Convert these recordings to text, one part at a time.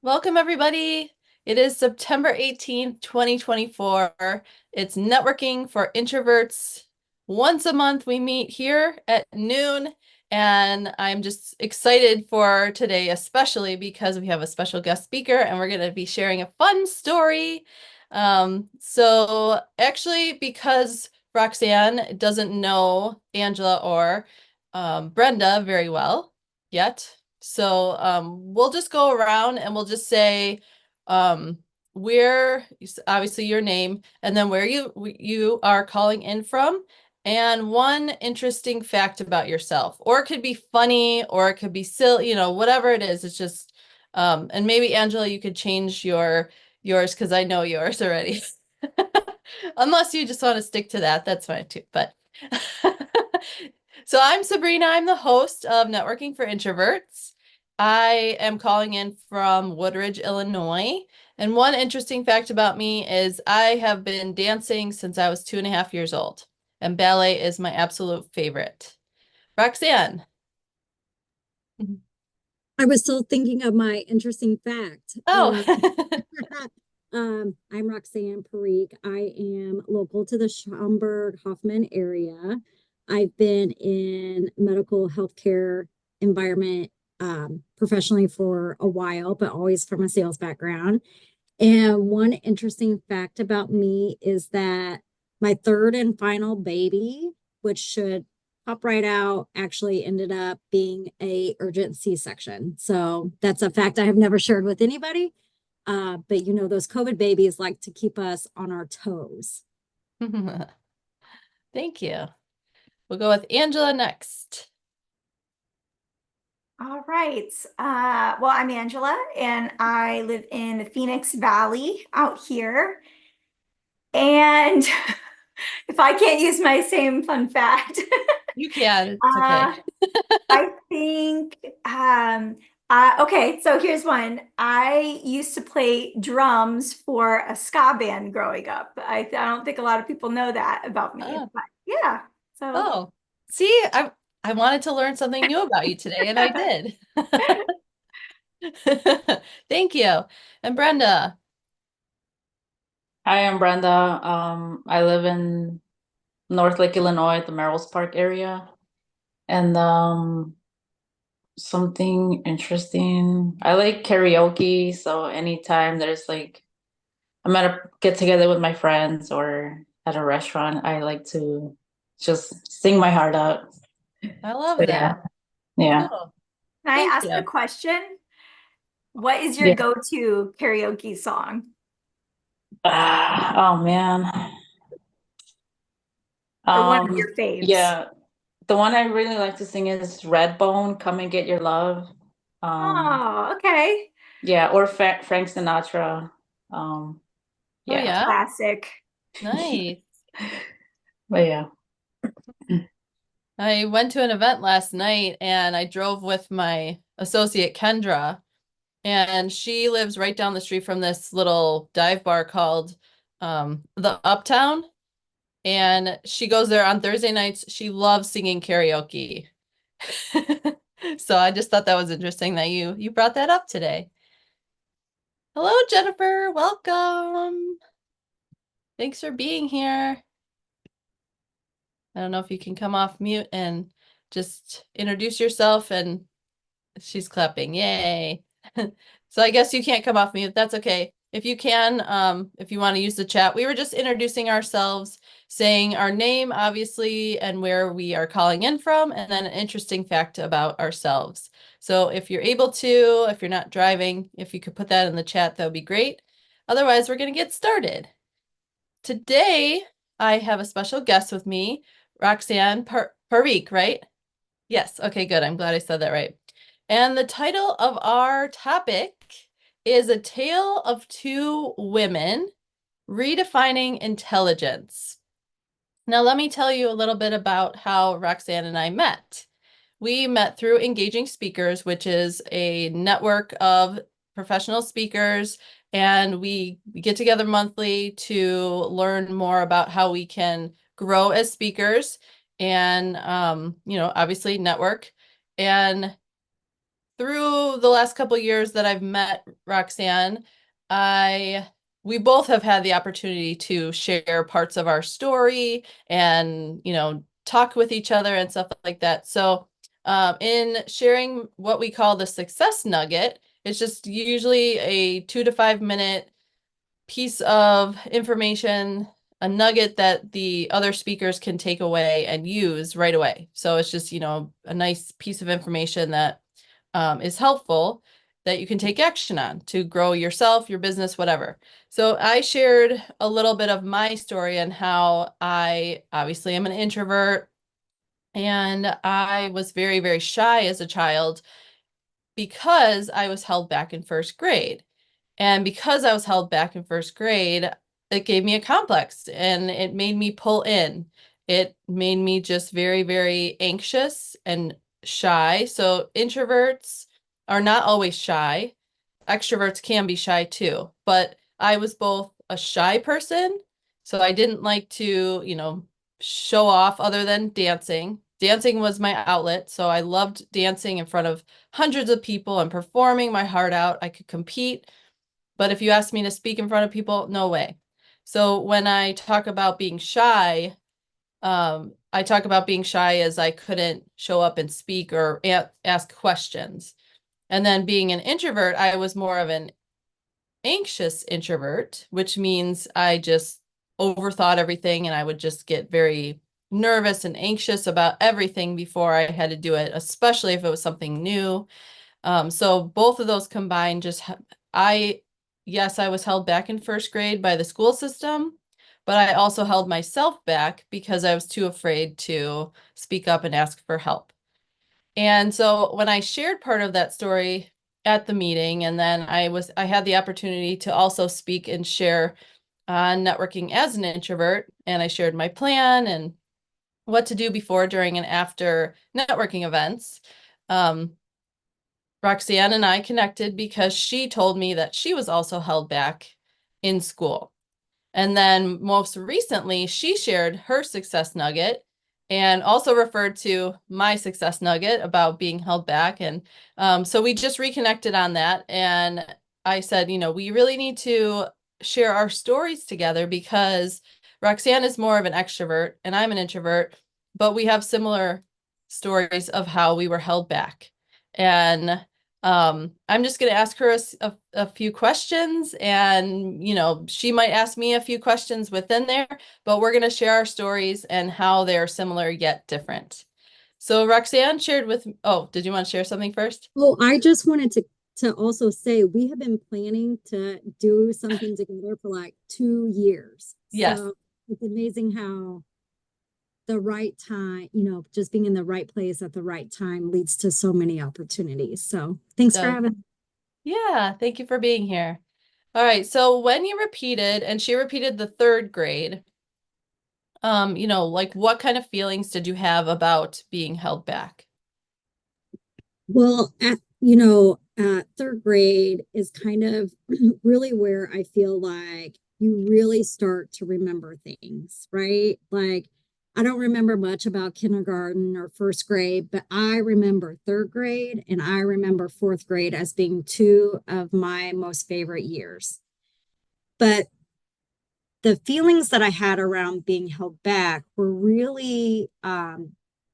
Welcome, everybody. It is September 18th, 2024. It's Networking for Introverts. Once a month, we meet here at noon, and I'm just excited for today, especially because we have a special guest speaker, and we're going to be sharing a fun story. So actually, because Roxanne doesn't know Angela or Brenda very well yet, so we'll just go around and we'll just say where, obviously your name, and then where you are calling in from, and one interesting fact about yourself. Or it could be funny, or it could be silly, whatever it is. It's just and maybe Angela, you could change yours because I know yours already. Unless you just want to stick to that, that's fine too. But so I'm Sabrina. I'm the host of Networking for Introverts. I am calling in from Woodridge, Illinois. And one interesting fact about me is I have been dancing since I was 2.5 years old, and ballet is my absolute favorite. Roxanne. I was still thinking of my interesting fact. Oh, I'm Roxanne Parikh. I am local to the Schaumburg Hoffman area. I've been in medical healthcare environment professionally for a while, but always from a sales background. And one interesting fact about me is that my third and final baby, which should pop right out, actually ended up being a urgent C-section. So that's a fact I have never shared with anybody. But those COVID babies like to keep us on our toes. thank you. We'll go with Angela next. All right. Well, I'm Angela, and I live in the Phoenix Valley out here. And if I can't use my same fun fact, You can, it's okay. uh, I think, okay, so here's one. I used to play drums for a ska band growing up. I don't think a lot of people know that about me, Oh, but yeah. So oh. See, I wanted to learn something new about you today, and I did. Thank you. And Brenda. Hi, I'm Brenda. I live in North Lake, Illinois, the Merrill's Park area. And something interesting. I like karaoke, so anytime there's like I'm at a get together with my friends or at a restaurant, I like to just sing my heart out. I love So yeah. that. Yeah. Cool. can I Thank ask a you. question? What is your Yeah. go-to karaoke song? Oh man. Or one of your faves? Yeah, the one I really like to sing is Redbone, Come and Get Your Love. Um, Oh, okay. yeah, or Frank Sinatra. Um, Oh, yeah. yeah. Classic. Nice. But yeah. I went to an event last night and I drove with my associate Kendra, and she lives right down the street from this little dive bar called the Uptown. And she goes there on Thursday nights. She loves singing karaoke. So I just thought that was interesting that you brought that up today. Hello, Jennifer. Welcome. Thanks for being here. I don't know if you can come off mute and just introduce yourself, and she's clapping. Yay. So I guess you can't come off mute. That's okay. If you can, if you want to use the chat, we were just introducing ourselves, saying our name, obviously, and where we are calling in from, and then an interesting fact about ourselves. So if you're able to, if you're not driving, if you could put that in the chat, that would be great. Otherwise, we're going to get started. Today, I have a special guest with me, Roxanne Parikh, right? Yes. Okay, good. I'm glad I said that right. And the title of our topic is A Tale of Two Women, Redefining Intelligence. Now, let me tell you a little bit about how Roxanne and I met. We met through Engaging Speakers, which is a network of professional speakers, and we get together monthly to learn more about how we can grow as speakers and, obviously network. And through the last couple years that I've met Roxanne, we both have had the opportunity to share parts of our story and, talk with each other and stuff like that. So, in sharing what we call the success nugget, it's just usually a 2 to 5 minute piece of information, a nugget that the other speakers can take away and use right away. So it's just, a nice piece of information that is helpful that you can take action on to grow yourself, your business, whatever. So I shared a little bit of my story and how I obviously am an introvert and I was very, very shy as a child because I was held back in first grade. And because I was held back in first grade, it gave me a complex and it made me pull in. It made me just very, very anxious and shy. So introverts are not always shy. Extroverts can be shy too. But I was both a shy person, so I didn't like to, show off other than dancing. Dancing was my outlet, so I loved dancing in front of hundreds of people and performing my heart out. I could compete, but if you ask me to speak in front of people, no way. So when I talk about being shy, I talk about being shy as I couldn't show up and speak or ask questions. And then being an introvert, I was more of an anxious introvert, which means I just overthought everything and I would just get very nervous and anxious about everything before I had to do it, especially if it was something new. So both of those combined yes, I was held back in first grade by the school system, but I also held myself back because I was too afraid to speak up and ask for help. And so when I shared part of that story at the meeting, and then I had the opportunity to also speak and share on networking as an introvert, and I shared my plan and what to do before, during, and after networking events. Roxanne and I connected because she told me that she was also held back in school. And then most recently, she shared her success nugget and also referred to my success nugget about being held back. And so we just reconnected on that. And I said, we really need to share our stories together because Roxanne is more of an extrovert and I'm an introvert, but we have similar stories of how we were held back. And I'm just going to ask her a few questions and, she might ask me a few questions within there, but we're going to share our stories and how they're similar yet different. So Roxanne shared did you want to share something first? Well, I just wanted to also say we have been planning to do something together for like 2 years. Yes. So it's amazing how the right time, just being in the right place at the right time leads to so many opportunities. So thanks for having me. Yeah, thank you for being here. All right, so when you repeated, and she repeated the third grade, like what kind of feelings did you have about being held back? Well, third grade is kind of really where I feel like you really start to remember things, right? Like, I don't remember much about kindergarten or first grade, but I remember third grade and I remember fourth grade as being two of my most favorite years. But the feelings that I had around being held back were really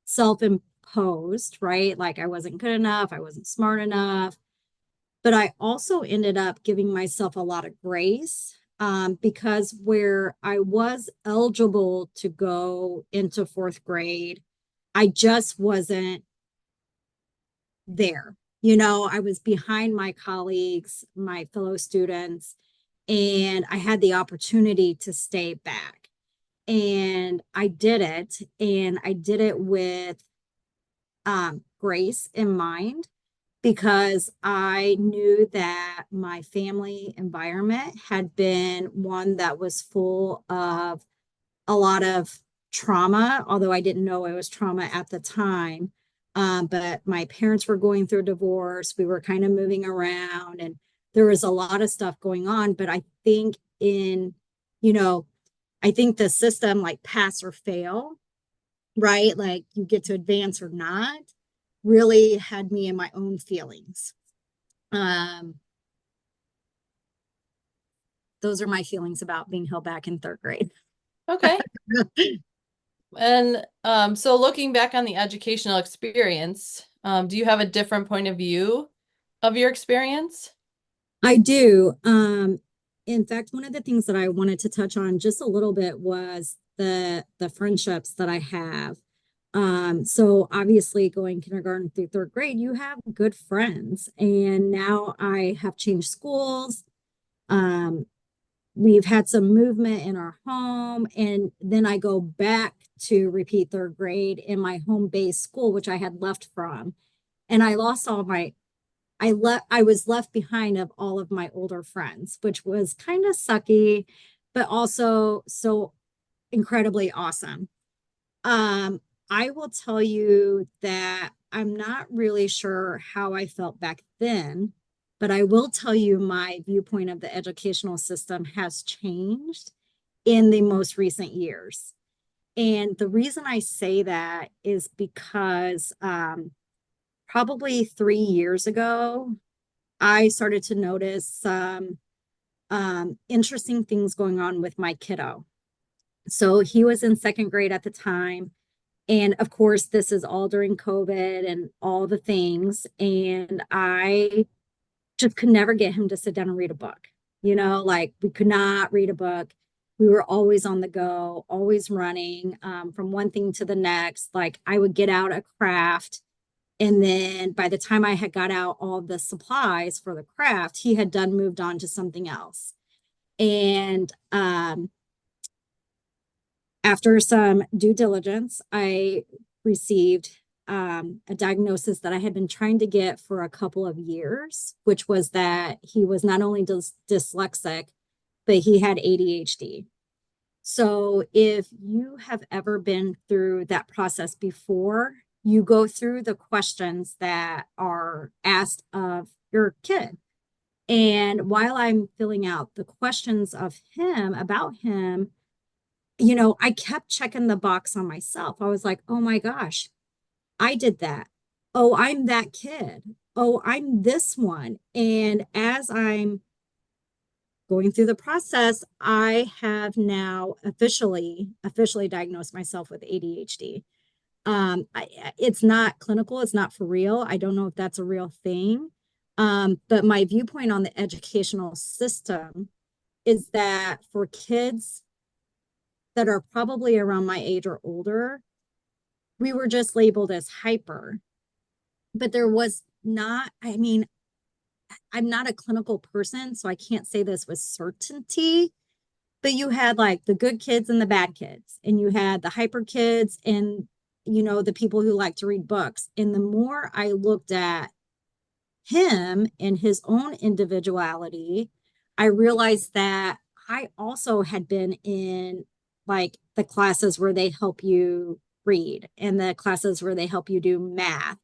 self-imposed, right? Like I wasn't good enough, I wasn't smart enough. But I also ended up giving myself a lot of grace because where I was eligible to go into fourth grade, I just wasn't there. I was behind my colleagues, my fellow students, and I had the opportunity to stay back. And I did it, and I did it with grace in mind because I knew that my family environment had been one that was full of a lot of trauma, although I didn't know it was trauma at the time. But my parents were going through a divorce. We were kind of moving around and there was a lot of stuff going on. But I think I think the system like pass or fail, right? Like you get to advance or not. really had me in my own feelings. Those are my feelings about being held back in third grade. Okay. And so looking back on the educational experience, do you have a different point of view of your experience? I do. In fact, one of the things that I wanted to touch on just a little bit was the friendships that I have. So obviously going kindergarten through third grade, you have good friends. And now I have changed schools. Um, we've had some movement in our home, and then I go back to repeat third grade in my home-based school, which I had left from. And I lost all my I was left behind of all of my older friends, which was kind of sucky, but also so incredibly awesome. Um, I will tell you that I'm not really sure how I felt back then, but I will tell you my viewpoint of the educational system has changed in the most recent years. And the reason I say that is because probably 3 years ago, I started to notice some interesting things going on with my kiddo. So he was in second grade at the time. And of course, this is all during COVID and all the things. And I just could never get him to sit down and read a book. Like we could not read a book. We were always on the go, always running from one thing to the next. Like I would get out a craft. And then by the time I had got out all the supplies for the craft, he had moved on to something else. And after some due diligence, I received a diagnosis that I had been trying to get for a couple of years, which was that he was not only dyslexic, but he had ADHD. So if you have ever been through that process before, you go through the questions that are asked of your kid. And while I'm filling out the questions of him about him, I kept checking the box on myself. I was like, oh my gosh, I did that. Oh, I'm that kid. Oh, I'm this one. And as I'm going through the process, I have now officially diagnosed myself with ADHD. It's not clinical, it's not for real. I don't know if that's a real thing. But my viewpoint on the educational system is that for kids that are probably around my age or older, we were just labeled as hyper. But there was not, I'm not a clinical person, so I can't say this with certainty, but you had like the good kids and the bad kids, and you had the hyper kids and, the people who like to read books. And the more I looked at him and his own individuality, I realized that I also had been in like the classes where they help you read and the classes where they help you do math.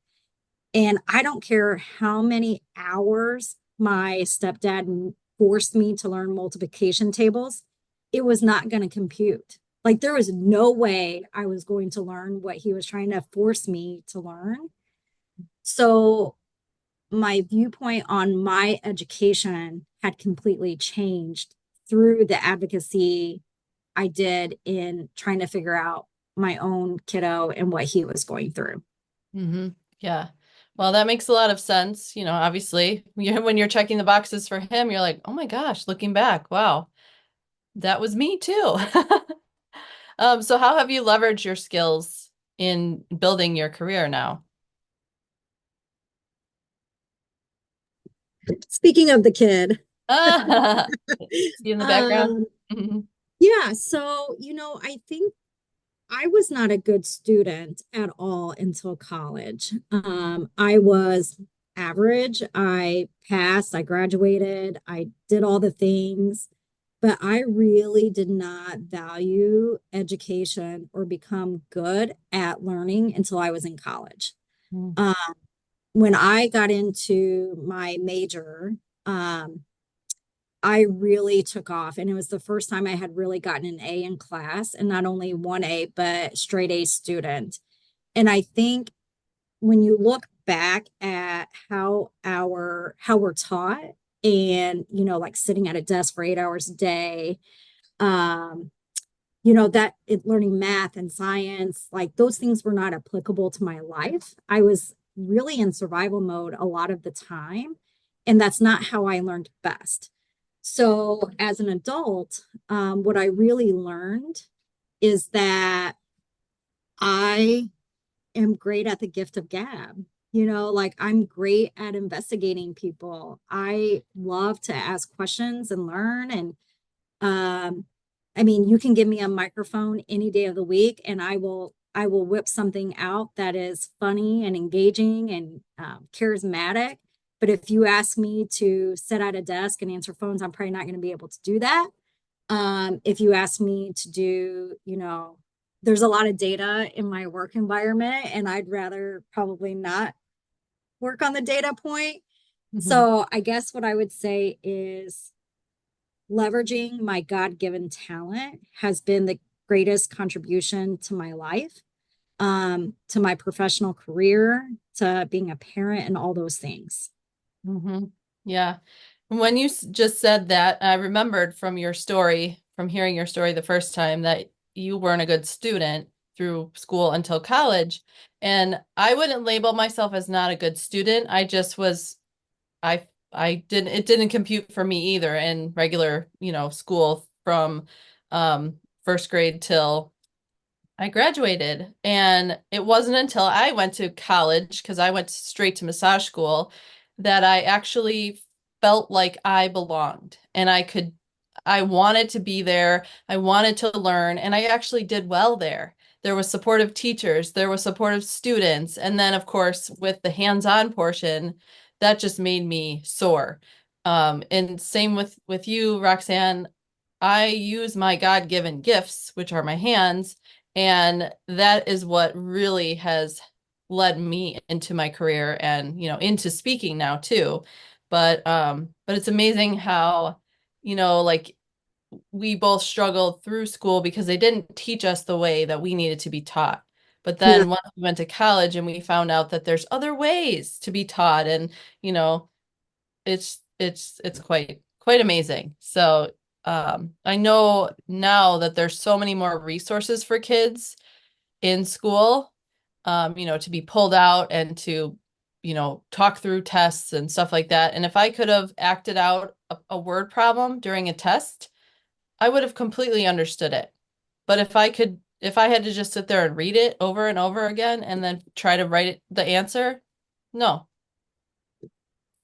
And I don't care how many hours my stepdad forced me to learn multiplication tables, it was not going to compute. Like there was no way I was going to learn what he was trying to force me to learn. So my viewpoint on my education had completely changed through the advocacy I did in trying to figure out my own kiddo and what he was going through. Mm-hmm. Yeah. Well, that makes a lot of sense. Obviously, when you're checking the boxes for him, you're like, oh my gosh, looking back, wow, that was me too. So how have you leveraged your skills in building your career now? Speaking of the kid, See in the background? yeah, so, I think I was not a good student at all until college. I was average. I passed, I graduated, I did all the things, but I really did not value education or become good at learning until I was in college. Mm. When I got into my major, I really took off. And it was the first time I had really gotten an A in class, and not only one A, but straight A student. And I think when you look back at how we're taught, and like sitting at a desk for 8 hours a day, um that learning math and science, like those things were not applicable to my life. I was really in survival mode a lot of the time, and that's not how I learned best. So as an adult, what I really learned is that I am great at the gift of gab. Like I'm great at investigating people. I love to ask questions and learn. And I mean, you can give me a microphone any day of the week, and I will whip something out that is funny and engaging and charismatic. But if you ask me to sit at a desk and answer phones, I'm probably not going to be able to do that. If you ask me to do, there's a lot of data in my work environment, and I'd rather probably not work on the data point. Mhm. So I guess what I would say is leveraging my God-given talent has been the greatest contribution to my life, to my professional career, to being a parent, and all those things. Yeah. When you just said that, I remembered from your story, from hearing your story the first time, that you weren't a good student through school until college. And I wouldn't label myself as not a good student. I just was, it didn't compute for me either in regular, school from first grade till I graduated. And it wasn't until I went to college, because I went straight to massage school, that I actually felt like I belonged and I wanted to be there. I wanted to learn, and I actually did well there. There was supportive teachers, there was supportive students. And then, of course, with the hands-on portion, that just made me soar. And same with you, Roxanne. I use my God-given gifts, which are my hands, and that is what really has led me into my career and, into speaking now too. But it's amazing how, like we both struggled through school because they didn't teach us the way that we needed to be taught. But Yeah. then once we went to college and we found out that there's other ways to be taught, and, it's quite amazing. So I know now that there's so many more resources for kids in school, to be pulled out and to, talk through tests and stuff like that. And if I could have acted out a word problem during a test, I would have completely understood it. But if I had to just sit there and read it over and over again and then try to write the answer, no,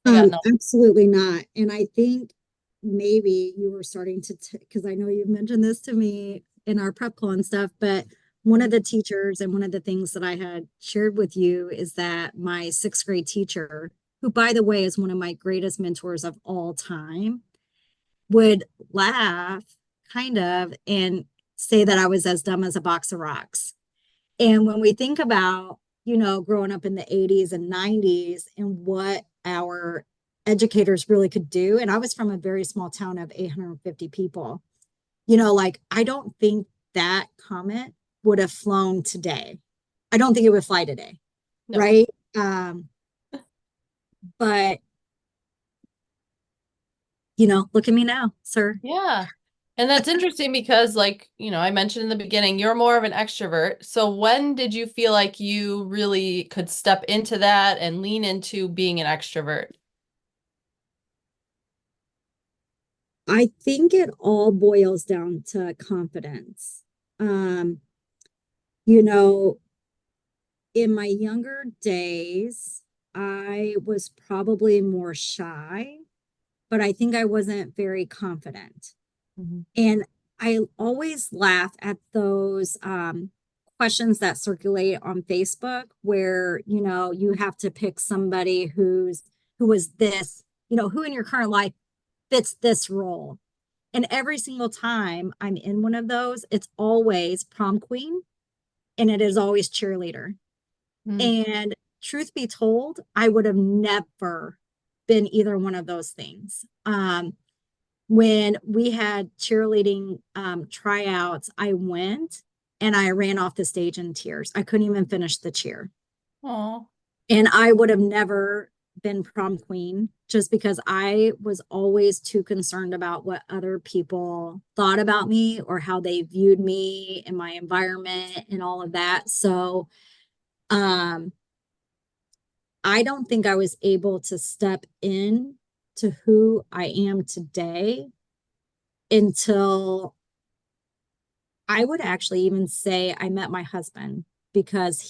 I got no. Absolutely not. And I think maybe you were starting to, because I know you've mentioned this to me in our prep call and stuff, but one of the teachers and one of the things that I had shared with you is that my sixth grade teacher, who by the way is one of my greatest mentors of all time, would laugh kind of and say that I was as dumb as a box of rocks. And when we think about, growing up in the 80s and 90s and what our educators really could do, and I was from a very small town of 850 people, like I don't think that comment would have flown today. I don't think it would fly today. No. Right. But, look at me now, sir. Yeah. And that's interesting because, like, I mentioned in the beginning, you're more of an extrovert. So when did you feel like you really could step into that and lean into being an extrovert? I think it all boils down to confidence. Um, you know, in my younger days, I was probably more shy, but I think I wasn't very confident. And I always laugh at those questions that circulate on Facebook where, you have to pick somebody who was this, who in your current life fits this role. And every single time I'm in one of those, it's always prom queen and it is always cheerleader. Mm. And truth be told, I would have never been either one of those things. When we had cheerleading tryouts, I went and I ran off the stage in tears. I couldn't even finish the cheer. Oh. And I would have never been prom queen just because I was always too concerned about what other people thought about me or how they viewed me and my environment and all of that. So, um, I don't think I was able to step in to who I am today until I would actually even say I met my husband, because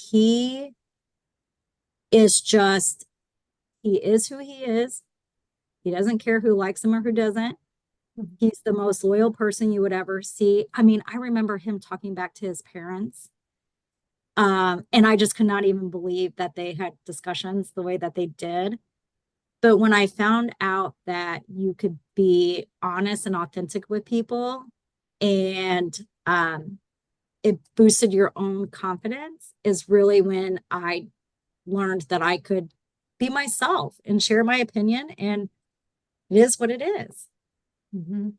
is just, he is who he is. He doesn't care who likes him or who doesn't. He's the most loyal person you would ever see. I mean, I remember him talking back to his parents. And I just could not even believe that they had discussions the way that they did. But when I found out that you could be honest and authentic with people, and it boosted your own confidence, is really when I learned that I could be myself and share my opinion, and it is what it is. Mm-hmm.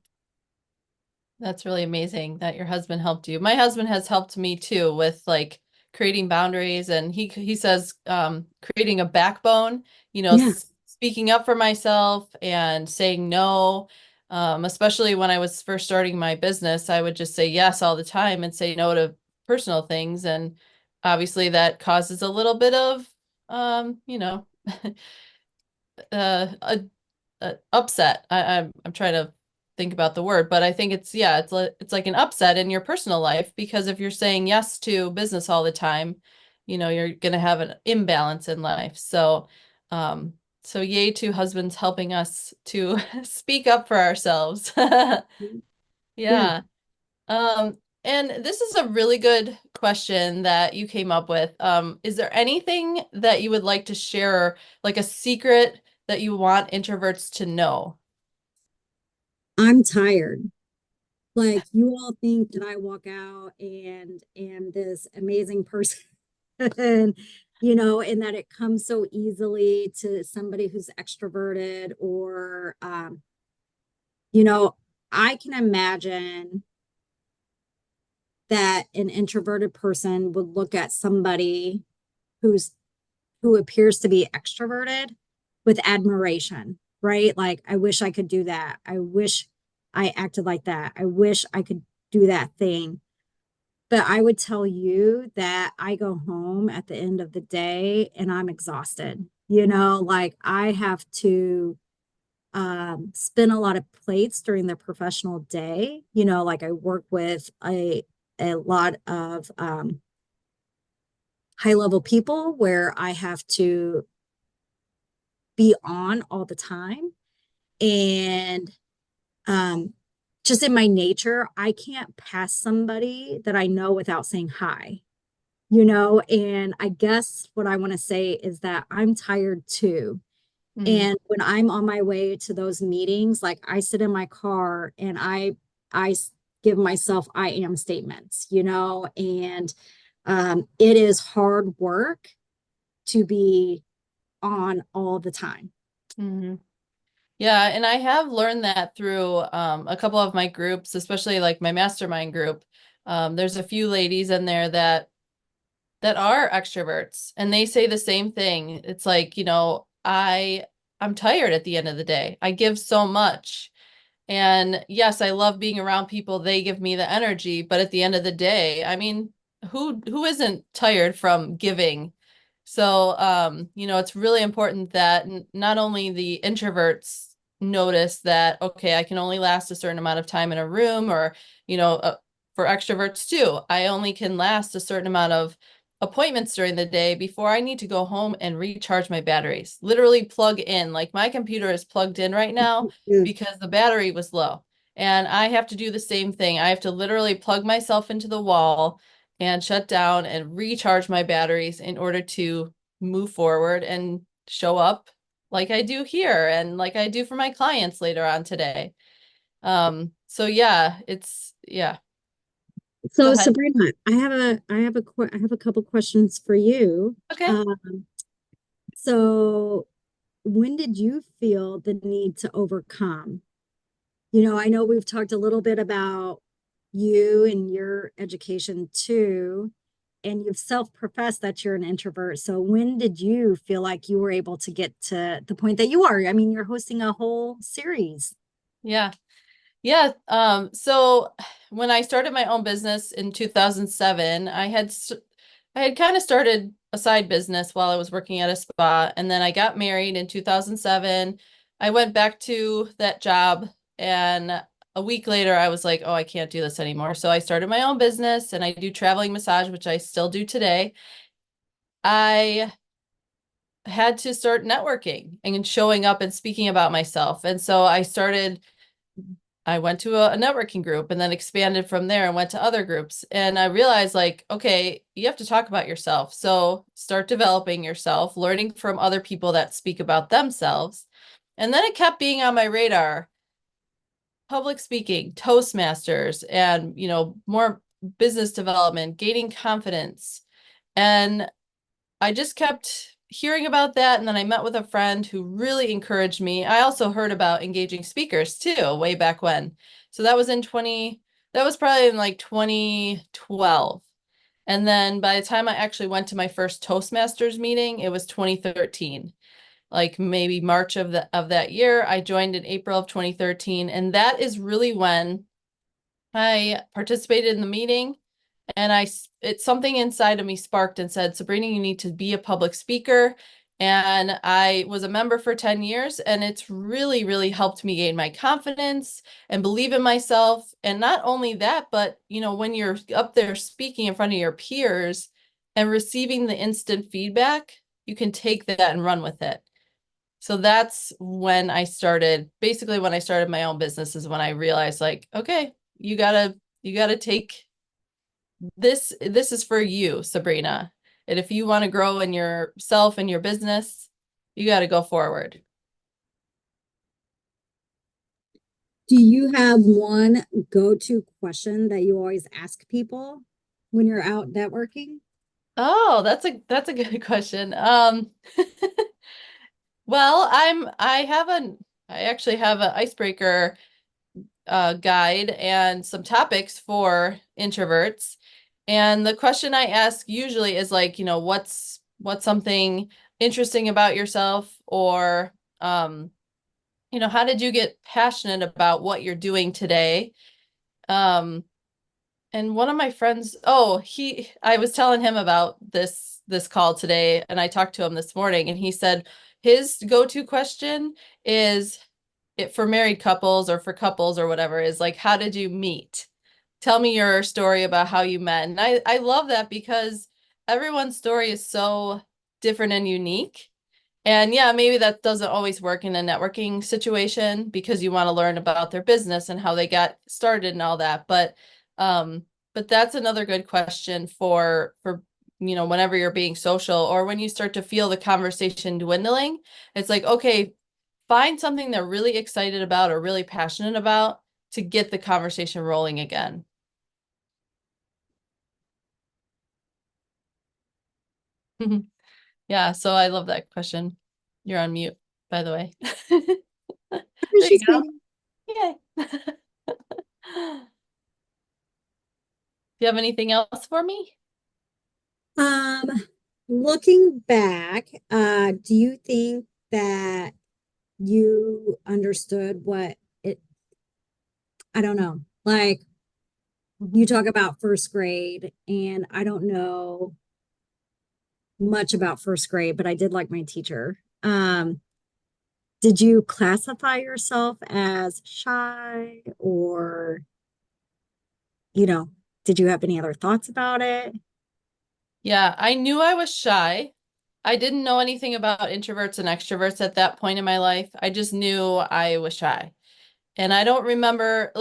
That's really amazing that your husband helped you. My husband has helped me too with like creating boundaries, and he says creating a backbone, Yeah. speaking up for myself and saying no. Especially when I was first starting my business, I would just say yes all the time and say no to personal things, and obviously that causes a little bit of a upset. I'm trying to think about the word, but I think it's like an upset in your personal life, because if you're saying yes to business all the time, you're gonna have an imbalance in life. Um, so yay to husbands helping us to speak up for ourselves. Yeah. Yeah. And this is a really good question that you came up with. Is there anything that you would like to share, like a secret that you want introverts to know? I'm tired. Like, you all think that I walk out and am this amazing person, and that it comes so easily to somebody who's extroverted, or, you know, I can imagine that an introverted person would look at somebody who's who appears to be extroverted with admiration, right? Like, I wish I could do that. I wish I acted like that. I wish I could do that thing. But I would tell you that I go home at the end of the day and I'm exhausted. Like, I have to spin a lot of plates during the professional day. Like, I work with a lot of high level people where I have to be on all the time. And um, just in my nature, I can't pass somebody that I know without saying hi. And I guess what I want to say is that I'm tired too. Mhm. And when I'm on my way to those meetings, like, I sit in my car and I give myself I am statements, and it is hard work to be on all the time. Mhm. Yeah, and I have learned that through a couple of my groups, especially like my mastermind group. There's a few ladies in there that are extroverts, and they say the same thing. It's like, I'm tired at the end of the day. I give so much. And yes, I love being around people. They give me the energy, but at the end of the day, I mean, who isn't tired from giving? So, it's really important that not only the introverts notice that, okay, I can only last a certain amount of time in a room, or, for extroverts too, I only can last a certain amount of appointments during the day before I need to go home and recharge my batteries. Literally plug in. Like, my computer is plugged in right now Yeah. because the battery was low. And I have to do the same thing. I have to literally plug myself into the wall and shut down and recharge my batteries in order to move forward and show up like I do here and like I do for my clients later on today. So yeah, yeah. Go So, ahead. Sabrina, I have a couple questions for you. Okay. Um, so when did you feel the need to overcome? I know we've talked a little bit about you and your education too, and you've self-professed that you're an introvert. So when did you feel like you were able to get to the point that you are? I mean, you're hosting a whole series. Yeah. Yeah. So when I started my own business in 2007, I had kind of started a side business while I was working at a spa, and then I got married in 2007. I went back to that job, and a week later I was like, oh, I can't do this anymore. So I started my own business, and I do traveling massage, which I still do today. I had to start networking and showing up and speaking about myself. And so I went to a networking group and then expanded from there and went to other groups. And I realized, like, okay, you have to talk about yourself. So start developing yourself, learning from other people that speak about themselves. And then it kept being on my radar, public speaking, Toastmasters, and, more business development, gaining confidence. And I just kept hearing about that. And then I met with a friend who really encouraged me. I also heard about engaging speakers too, way back when. So that was probably in like 2012. And then by the time I actually went to my first Toastmasters meeting, it was 2013. Like maybe March of that year. I joined in April of 2013. And that is really when I participated in the meeting, and it's something inside of me sparked and said, Sabrina, you need to be a public speaker. And I was a member for 10 years, and it's really, really helped me gain my confidence and believe in myself. And not only that, but when you're up there speaking in front of your peers and receiving the instant feedback, you can take that and run with it. So that's when basically when I started my own business is when I realized, like, okay, you gotta take this is for you, Sabrina. And if you want to grow in yourself and your business, you got to go forward. Do you have one go-to question that you always ask people when you're out networking? Oh, that's a good question. Well, I actually have an icebreaker guide and some topics for introverts. And the question I ask usually is like, what's something interesting about yourself, or how did you get passionate about what you're doing today? Um, and one of my friends, I was telling him about this call today, and I talked to him this morning, and he said his go-to question is it for married couples or for couples or whatever is like, how did you meet? Tell me your story about how you met. And I love that because everyone's story is so different and unique. And yeah, maybe that doesn't always work in a networking situation because you want to learn about their business and how they got started and all that. But that's another good question for whenever you're being social or when you start to feel the conversation dwindling. It's like, okay, find something they're really excited about or really passionate about to get the conversation rolling again. Yeah, so I love that question. You're on mute, by the way. There you She's go. waiting. Yay. Do you have anything else for me? Um, Looking back, do you think that you understood what I don't know, like you talk about first grade, and I don't know much about first grade, but I did like my teacher. Did you classify yourself as shy, or, you know, did you have any other thoughts about it? Yeah, I knew I was shy. I didn't know anything about introverts and extroverts at that point in my life. I just knew I was shy. And I don't remember,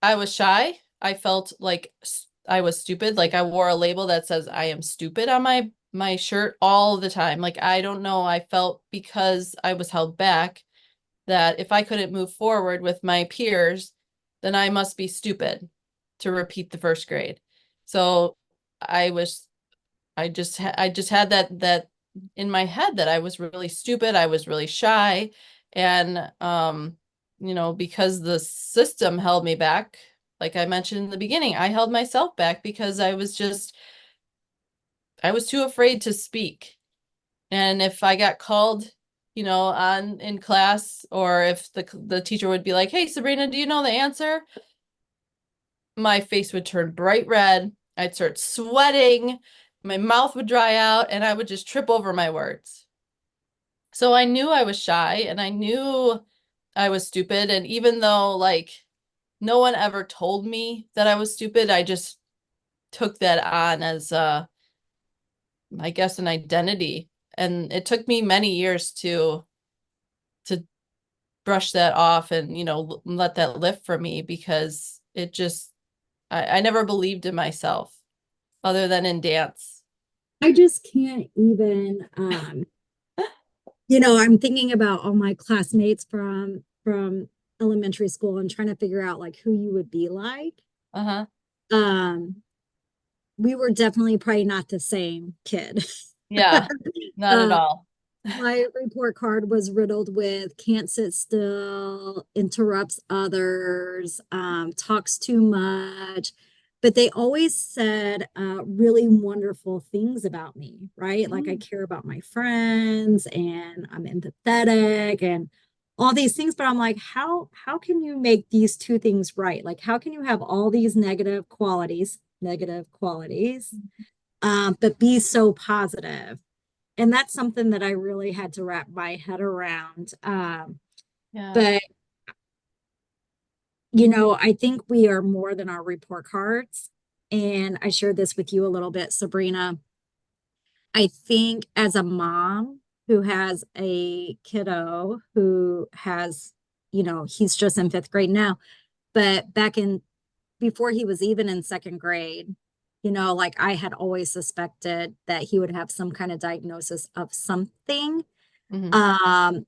I was shy. I felt like I was stupid. Like I wore a label that says I am stupid on my shirt all the time. Like I don't know, I felt because I was held back that if I couldn't move forward with my peers, then I must be stupid to repeat the first grade. So I was I just had that in my head that I was really stupid, I was really shy, and because the system held me back, like I mentioned in the beginning, I held myself back because I was just I was too afraid to speak. And if I got called, on in class, or if the teacher would be like, "Hey, Sabrina, do you know the answer?" My face would turn bright red. I'd start sweating. My mouth would dry out, and I would just trip over my words. So I knew I was shy, and I knew I was stupid. And even though like no one ever told me that I was stupid, I just took that on as I guess an identity. And it took me many years to brush that off and, let that lift for me, because it just I never believed in myself other than in dance. I just can't even I'm thinking about all my classmates from elementary school and trying to figure out like who you would be like. Uh-huh. Um, we were definitely probably not the same kid. Yeah, not at Uh, all. my report card was riddled with can't sit still, interrupts others, talks too much. But they always said really wonderful things about me, right? Like I care about my friends and I'm empathetic and all these things. But I'm like, how can you make these two things right? Like, how can you have all these negative qualities, but be so positive? And that's something that I really had to wrap my head around. Yeah. But I think we are more than our report cards. And I shared this with you a little bit, Sabrina. I think as a mom who has a kiddo who has, he's just in fifth grade now, but before he was even in second grade, like I had always suspected that he would have some kind of diagnosis of something. Mhm.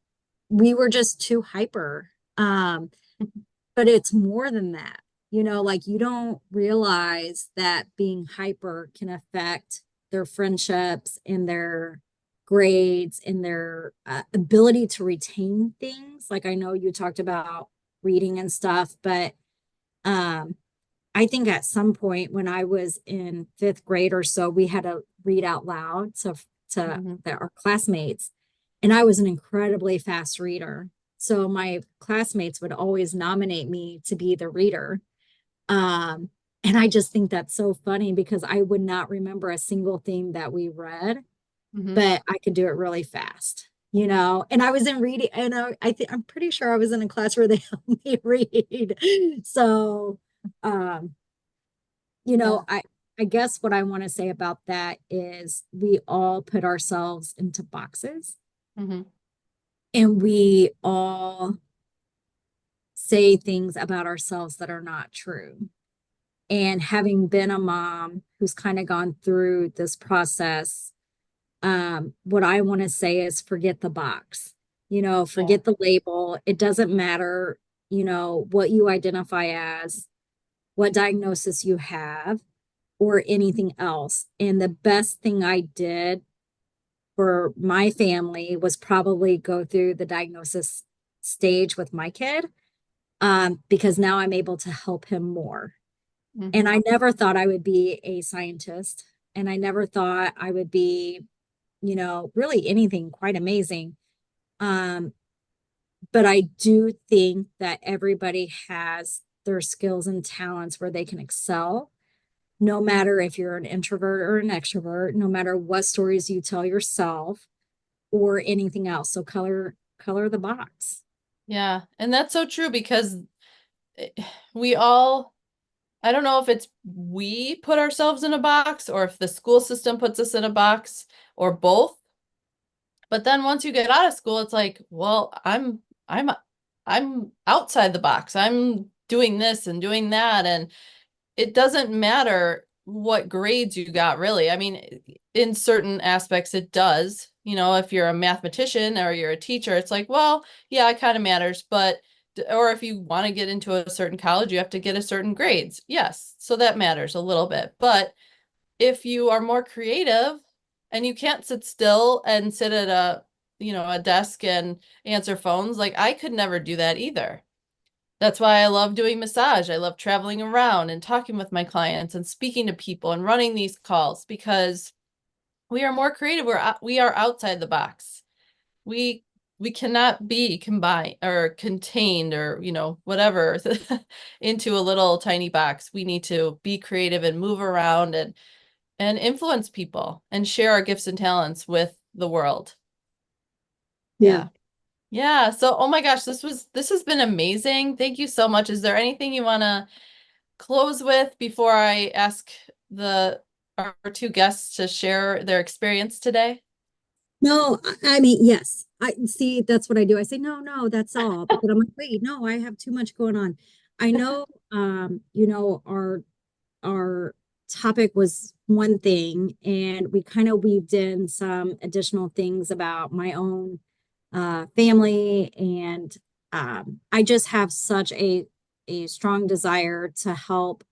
We were just too hyper. But it's more than that. Like you don't realize that being hyper can affect their friendships and their grades and their ability to retain things. Like I know you talked about reading and stuff, but um, I think at some point when I was in fifth grade or so, we had to read out loud to our classmates, and I was an incredibly fast reader. So my classmates would always nominate me to be the reader. Um, and I just think that's so funny because I would not remember a single thing that we read, Mhm. but I could do it really fast. And I was in reading, and I think I'm pretty sure I was in a class where they helped me read. So, um, Yeah. I guess what I want to say about that is we all put ourselves into boxes Mhm. and we all say things about ourselves that are not true. And having been a mom who's kind of gone through this process, what I want to say is forget the box, Yeah. forget the label. It doesn't matter, what you identify as, what diagnosis you have, or anything else. And the best thing I did for my family was probably go through the diagnosis stage with my kid, because now I'm able to help him more. And Mhm. I never thought I would be a scientist, and I never thought I would be, really anything quite amazing. Um, but I do think that everybody has their skills and talents where they can excel, no matter if you're an introvert or an extrovert, no matter what stories you tell yourself or anything else. So color the box. Yeah. And that's so true, because eh, we all, I don't know if it's we put ourselves in a box or if the school system puts us in a box or both. But then once you get out of school, it's like, well, I'm outside the box. I'm doing this and doing that, and it doesn't matter what grades you got, really. I mean, in certain aspects it does. If you're a mathematician or you're a teacher, it's like, well, yeah, it kind of matters, but or if you want to get into a certain college, you have to get a certain grades. Yes, so that matters a little bit. But if you are more creative and you can't sit still and sit at a desk and answer phones, like I could never do that either. That's why I love doing massage. I love traveling around and talking with my clients and speaking to people and running these calls, because we are more creative. We are outside the box. We we cannot be combined or contained or, whatever into a little tiny box. We need to be creative and move around and influence people and share our gifts and talents with the world. Yeah. Yeah. So, oh my gosh, this has been amazing. Thank you so much. Is there anything you want to close with before I ask our two guests to share their experience today? No, I mean, yes. I see, that's what I do. I say, no, that's all. But then I'm like, wait, no, I have too much going on. I know, our topic was one thing, and we kind of weaved in some additional things about my own family, and I just have such a strong desire to help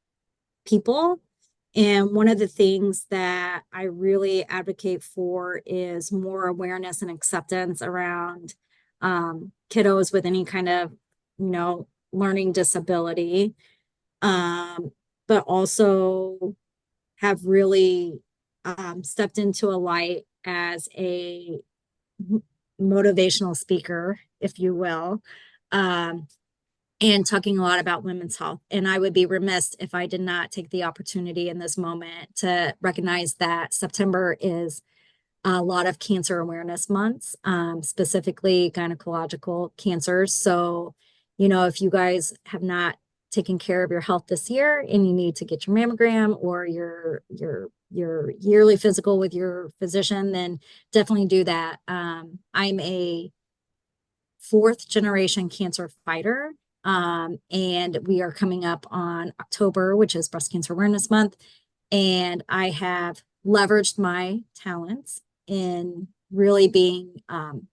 people. And one of the things that I really advocate for is more awareness and acceptance around kiddos with any kind of, learning disability, but also have really stepped into a light as a motivational speaker, if you will, and talking a lot about women's health. And I would be remiss if I did not take the opportunity in this moment to recognize that September is a lot of cancer awareness months, specifically gynecological cancers. So, if you guys have not taken care of your health this year and you need to get your mammogram or your yearly physical with your physician, then definitely do that. I'm a fourth generation cancer fighter. And we are coming up on October, which is Breast Cancer Awareness Month. And I have leveraged my talents in really being on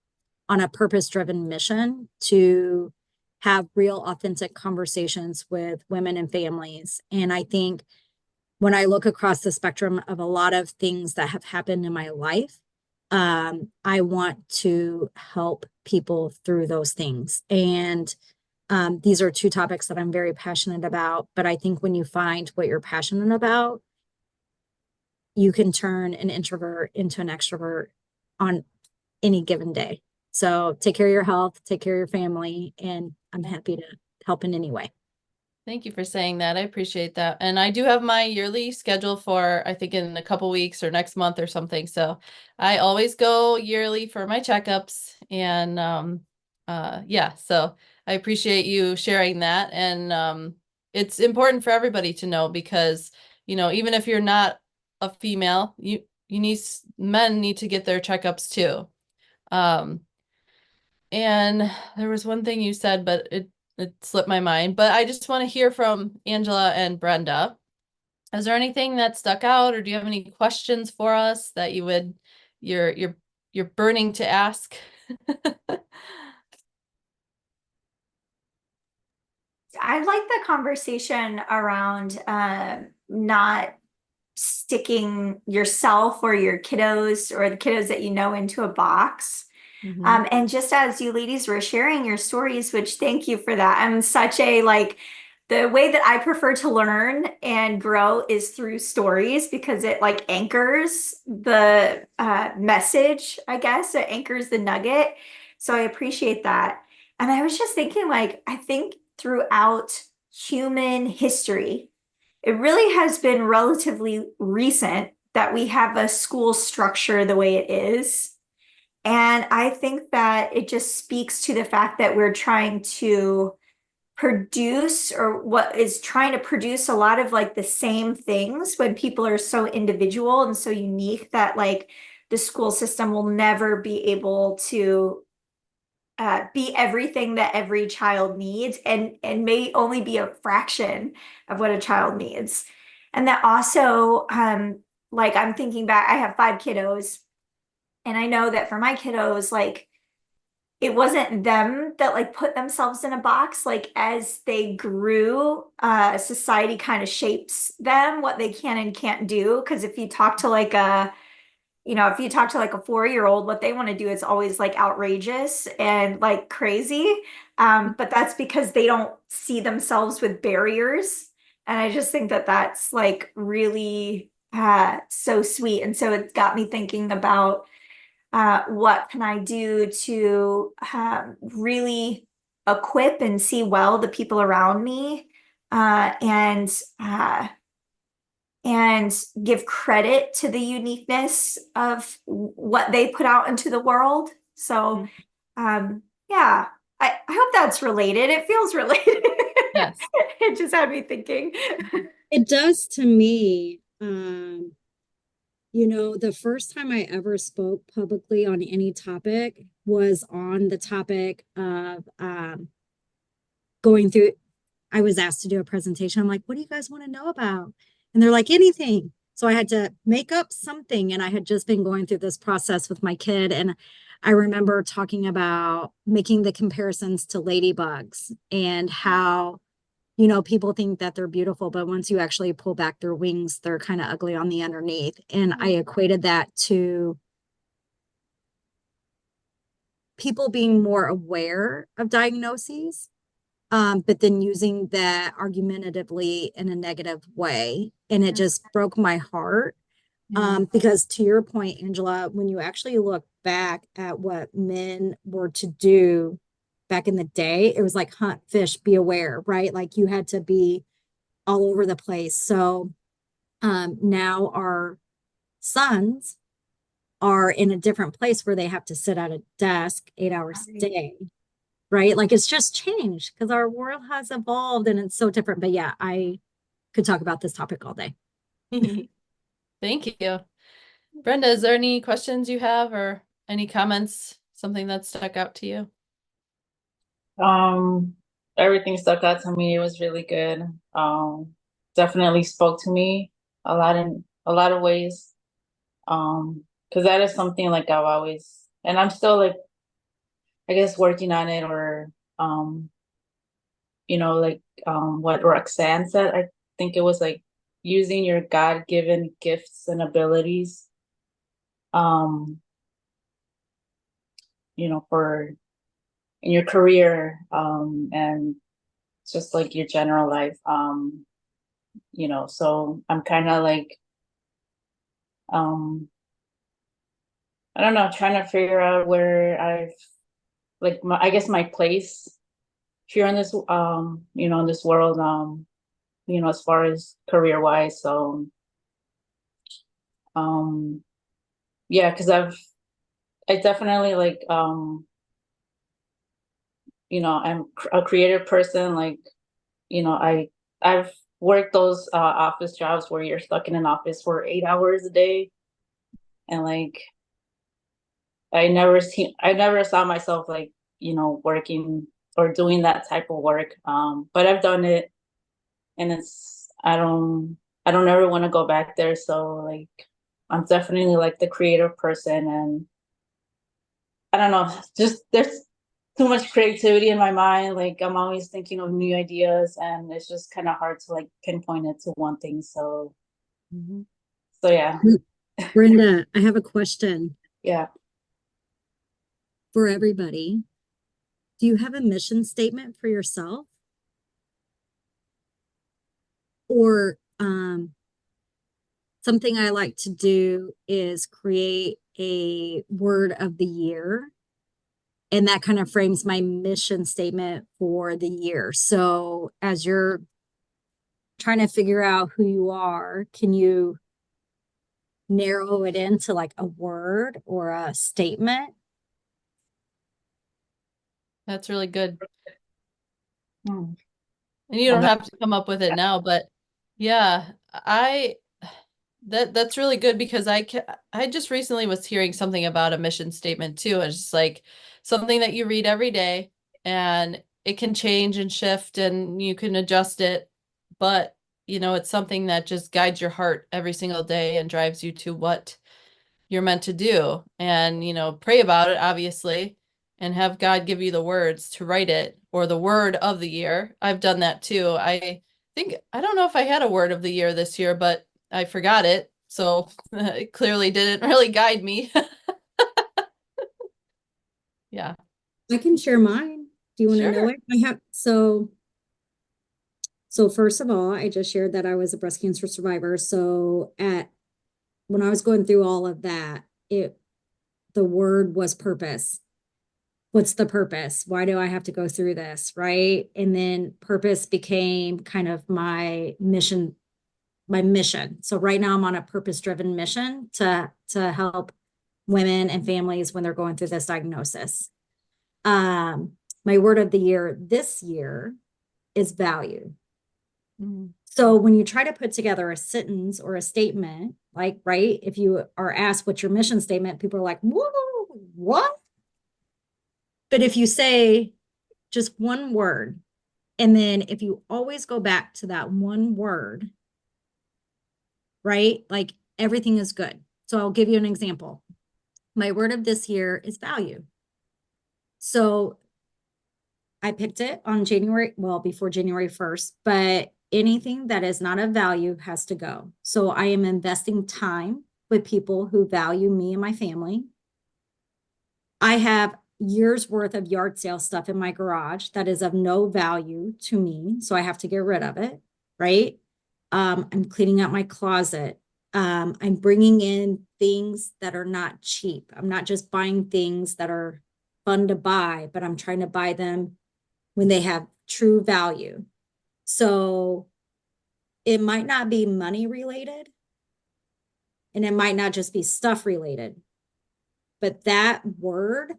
a purpose-driven mission to have real, authentic conversations with women and families. And I think when I look across the spectrum of a lot of things that have happened in my life, I want to help people through those things. And these are two topics that I'm very passionate about. But I think when you find what you're passionate about, you can turn an introvert into an extrovert on any given day. So take care of your health, take care of your family, and I'm happy to help in any way. Thank you for saying that. I appreciate that. And I do have my yearly schedule for, I think, in a couple weeks or next month or something. So I always go yearly for my checkups. And yeah, so I appreciate you sharing that. And it's important for everybody to know because, even if you're not a female, men need to get their checkups too. And there was one thing you said, but it slipped my mind. But I just want to hear from Angela and Brenda. Is there anything that stuck out, or do you have any questions for us that you're burning to ask? I like the conversation around not sticking yourself or your kiddos or the kiddos that you know into a box. Mhm. And just as you ladies were sharing your stories, which thank you for that. I'm such a like the way that I prefer to learn and grow is through stories because it like anchors the message, I guess. It anchors the nugget. So I appreciate that. And I was just thinking, like, I think throughout human history, it really has been relatively recent that we have a school structure the way it is. And I think that it just speaks to the fact that we're trying to produce or what is trying to produce a lot of like the same things when people are so individual and so unique that like the school system will never be able to be everything that every child needs and may only be a fraction of what a child needs. And that also like I'm thinking back, I have five kiddos and I know that for my kiddos, like it wasn't them that like put themselves in a box. Like as they grew, society kind of shapes them, what they can and can't do. Because if you talk to like if you talk to like a 4-year-old, what they want to do is always like outrageous and like crazy. But that's because they don't see themselves with barriers. And I just think that that's like really so sweet. And so it got me thinking about what can I do to really equip and see well the people around me, uh, and uh, and give credit to the uniqueness of what they put out into the world. So, yeah, I hope that's related. It feels related. Yes. It just had me thinking. It does to me. You know, the first time I ever spoke publicly on any topic was on the topic of going through. I was asked to do a presentation. I'm like, what do you guys want to know about? And they're like, anything. So I had to make up something. And I had just been going through this process with my kid. And I remember talking about making the comparisons to ladybugs and how, you know, people think that they're beautiful, but once you actually pull back their wings, they're kind of ugly on the underneath. And I equated that to people being more aware of diagnoses, but then using that argumentatively in a negative way. And it just broke my heart. Because to your point, Angela, when you actually look back at what men were to do back in the day, it was like hunt, fish, be aware, right? Like you had to be all over the place. So now our sons are in a different place where they have to sit at a desk 8 hours a day, right? Like it's just changed because our world has evolved and it's so different. But yeah, I could talk about this topic all day. Thank you. Brenda, is there any questions you have or any comments, something that stuck out to you? Everything stuck out to me. It was really good. Definitely spoke to me in a lot of ways. Because that is something like I've always, and I'm still like, I guess working on it, or what Roxanne said. I think it was like using your God-given gifts and abilities, um, for in your career, and just like your general life. So I'm kind of like, I don't know, trying to figure out where I guess my place here in this, in this world, as far as career wise. So, yeah, because I definitely like, I'm a creative person. Like, I've worked those office jobs where you're stuck in an office for 8 hours a day, and like I never saw myself like, working or doing that type of work. But I've done it, and I don't ever want to go back there. So like I'm definitely like the creative person, and I don't know, just there's too much creativity in my mind. Like I'm always thinking of new ideas, and it's just kind of hard to like pinpoint it to one thing. So yeah. Brenda, I have a question Yeah. for everybody. Do you have a mission statement for yourself? Or something I like to do is create a word of the year. And that kind of frames my mission statement for the year. So as you're trying to figure out who you are, can you narrow it into like a word or a statement? That's really good. Hmm. And you don't have to come up with it now, but yeah, that's really good because I just recently was hearing something about a mission statement too. It's just like something that you read every day and it can change and shift and you can adjust it, but it's something that just guides your heart every single day and drives you to what you're meant to do. And pray about it, obviously, and have God give you the words to write it, or the word of the year. I've done that too. I don't know if I had a word of the year this year, but I forgot it. So it clearly didn't really guide me. Yeah. I can share mine. Do you want to know Sure. it? I have so first of all, I just shared that I was a breast cancer survivor. So at when I was going through all of that, the word was purpose. What's the purpose? Why do I have to go through this? Right. And then purpose became kind of my mission. So right now I'm on a purpose-driven mission to help women and families when they're going through this diagnosis. My word of the year this year is value. So when you try to put together a sentence or a statement, like, right, if you are asked what's your mission statement, people are like, whoa, what? But if you say just one word, and then if you always go back to that one word, right, like everything is good. So I'll give you an example. My word of this year is value. So I picked it on before January 1st, but anything that is not of value has to go. So I am investing time with people who value me and my family. I have years worth of yard sale stuff in my garage that is of no value to me. So I have to get rid of it, right? I'm cleaning out my closet. I'm bringing in things that are not cheap. I'm not just buying things that are fun to buy, but I'm trying to buy them when they have true value. So it might not be money related, and it might not just be stuff related, but that word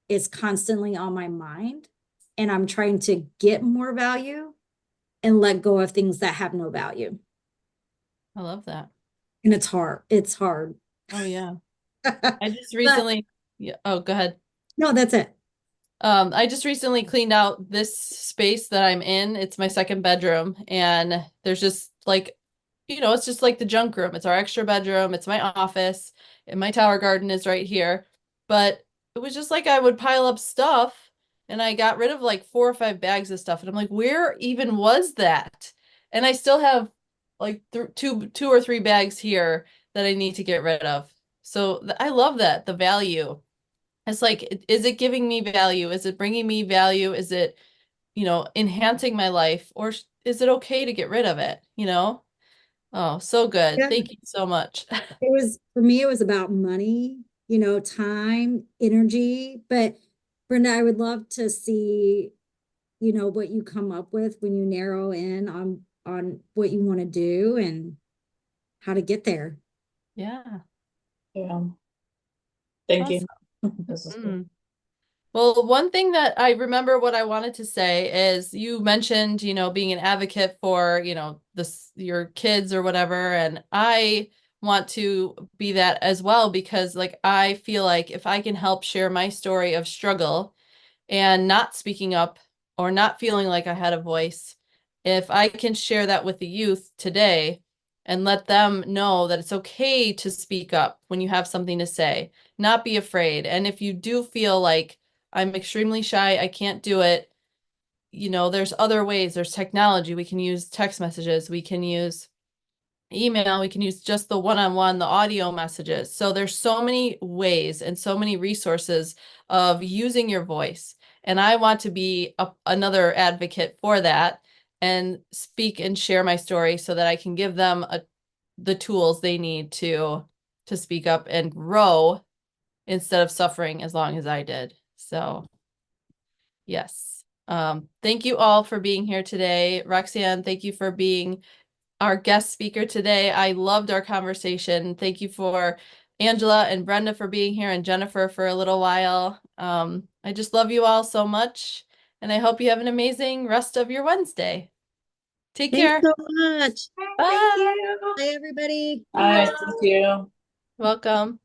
is constantly on my mind, and I'm trying to get more value and let go of things that have no value. I love that. And it's hard. It's hard. Oh yeah. I just recently, yeah. Oh, go ahead. No, that's it. I just recently cleaned out this space that I'm in. It's my second bedroom, and there's just like, it's just like the junk room. It's our extra bedroom. It's my office, and my tower garden is right here. But it was just like I would pile up stuff, and I got rid of like 4 or 5 bags of stuff, and I'm like, where even was that? And I still have like two or three bags here that I need to get rid of. So I love that, the value. It's like, is it giving me value? Is it bringing me value? Is it, enhancing my life? Or is it okay to get rid of it? Oh, so good. Yeah. Thank you so much. For me, it was about money, time, energy. But Brenda, I would love to see, what you come up with when you narrow in on what you want to do and how to get there. Yeah. Yeah. Thank Awesome. you. This is good. Well, one thing that I remember what I wanted to say is you mentioned, being an advocate for, your kids or whatever. And I want to be that as well, because like, I feel like if I can help share my story of struggle and not speaking up or not feeling like I had a voice, if I can share that with the youth today and let them know that it's okay to speak up when you have something to say, not be afraid. And if you do feel like I'm extremely shy, I can't do it, there's other ways. There's technology. We can use text messages. We can use email. We can use just the one-on-one, the audio messages. So there's so many ways and so many resources of using your voice. And I want to be another advocate for that and speak and share my story so that I can give them the tools they need to speak up and grow instead of suffering as long as I did. So yes. Thank you all for being here today. Roxanne, thank you for being our guest speaker today. I loved our conversation. Thank you for Angela and Brenda for being here, and Jennifer for a little while. I just love you all so much, and I hope you have an amazing rest of your Wednesday. Take care. Thanks so much. Bye. Thank you. Bye, everybody. All right, thank you. Welcome.